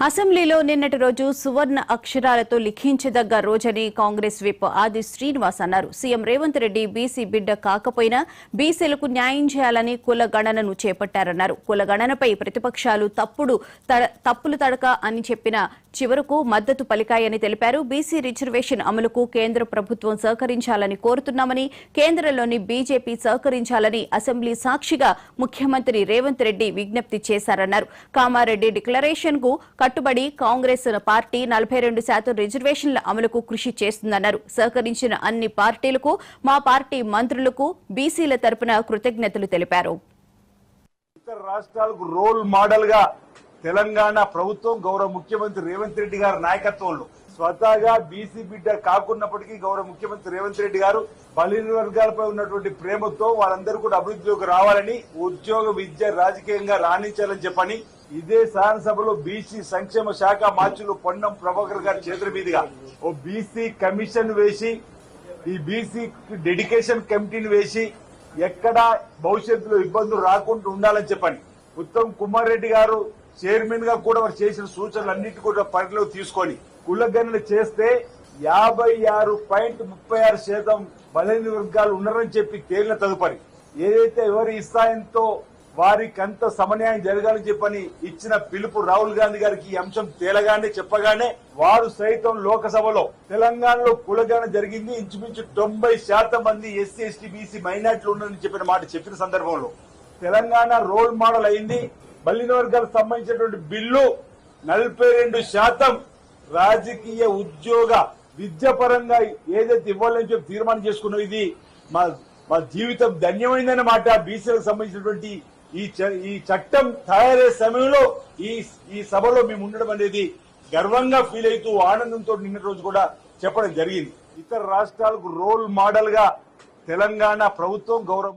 అసెంబ్లీలో నిన్నటి రోజు సువర్ణ అక్షరాలతో లిఖించదగ్గ రోజని కాంగ్రెస్ విప్ ఆది శ్రీనివాస్ అన్నారు. సీఎం రేవంత్ రెడ్డి బీసీ బిడ్డ కాకపోయినా బీసీలకు న్యాయం చేయాలని కుల గణనను చేపట్టారన్నారు. కుల గణనపై ప్రతిపక్షాలు తప్పులు తడక అని చెప్పిన చివరకు మద్దతు పలికాయని తెలిపారు. బీసీ రిజర్వేషన్ అమలుకు కేంద్ర ప్రభుత్వం సహకరించాలని కోరుతున్నామని, కేంద్రంలోని బీజేపీ సహకరించాలని అసెంబ్లీ సాక్షిగా ముఖ్యమంత్రి రేవంత్ రెడ్డి విజ్ఞప్తి చేశారన్నారు. కామారెడ్డి డిక్లరేషన్ కు కట్టుబడి కాంగ్రెస్ పార్టీ 42% రిజర్వేషన్ల అమలుకు కృషి చేస్తుందన్నారు. సహకరించిన అన్ని పార్టీలకు, మా పార్టీ మంత్రులకు బీసీల తరపున కృతజ్ఞతలు తెలిపారు. ఇతర రాష్ట్రాలకు రోల్ మోడల్ గా తెలంగాణ ప్రభుత్వం గౌరవ ముఖ్యమంత్రి రేవంత్ రెడ్డి గారి నాయకత్వంలో స్వతహాగా బీసీ బిడ్డ కాకున్నప్పటికీ గౌరవ ముఖ్యమంత్రి రేవంత్ రెడ్డి గారు బలహీన వర్గాలపై ఉన్నటువంటి ప్రేమతో వాళ్ళందరూ కూడా అభివృద్ధిలోకి రావాలని, ఉద్యోగ విద్య రాజకీయంగా రాణించాలని చెప్పని ఇదే శాసనసభలో బీసీ సంక్షేమ శాఖ మార్చులు పొన్నం ప్రభాకర్ గారి చేతుల మీదుగా ఓ బీసీ కమిషన్ వేసి, ఈ బీసీ డెడికేషన్ కమిటీని వేసి ఎక్కడా భవిష్యత్తులో ఇబ్బందులు రాకుండా ఉండాలని చెప్పని ఉత్తమ్ కుమార్ రెడ్డి గారు చైర్మన్ గా కూడా వారు చేసిన సూచనలన్నింటి కూడా పరిధిలోకి తీసుకొని కులగణన చేస్తే 56.36% బలహీన వర్గాలు ఉన్నారని చెప్పి తేలిన తదుపరి ఏదైతే ఎవరి ఇస్తాయంతో వారికి అంత సమన్యాయం జరగాలని చెప్పని ఇచ్చిన పిలుపు రాహుల్ గాంధీ గారికి ఈ అంశం తేలగానే చెప్పగానే వారు సైతం లోకసభలో తెలంగాణలో కులగణన జరిగింది, ఇంచుమించు 90% మంది ఎస్సీ ఎస్టీ బీసీ మైనార్టీలు ఉన్నారని చెప్పిన మాట చెప్పిన సందర్భంలో తెలంగాణ రోల్ మోడల్ అయింది. బలహీన వర్గాలకు సంబంధించినటువంటి బిల్లు 42% రాజకీయ ఉద్యోగ విద్య పరంగా ఏదైతే ఇవ్వాలని చెప్పి తీర్మానం చేసుకున్నాం. ఇది మా జీవితం ధన్యమైందన్న మాట. బీసీలకు సంబంధించినటువంటి ఈ చట్టం తయారయ్యే సమయంలో ఈ సభలో మేము ఉండడం అనేది గర్వంగా ఫీల్ అవుతూ ఆనందంతో నిన్న రోజు కూడా చెప్పడం జరిగింది. ఇతర రాష్ట్రాలకు రోల్ మోడల్ గా తెలంగాణ ప్రభుత్వం గౌరవ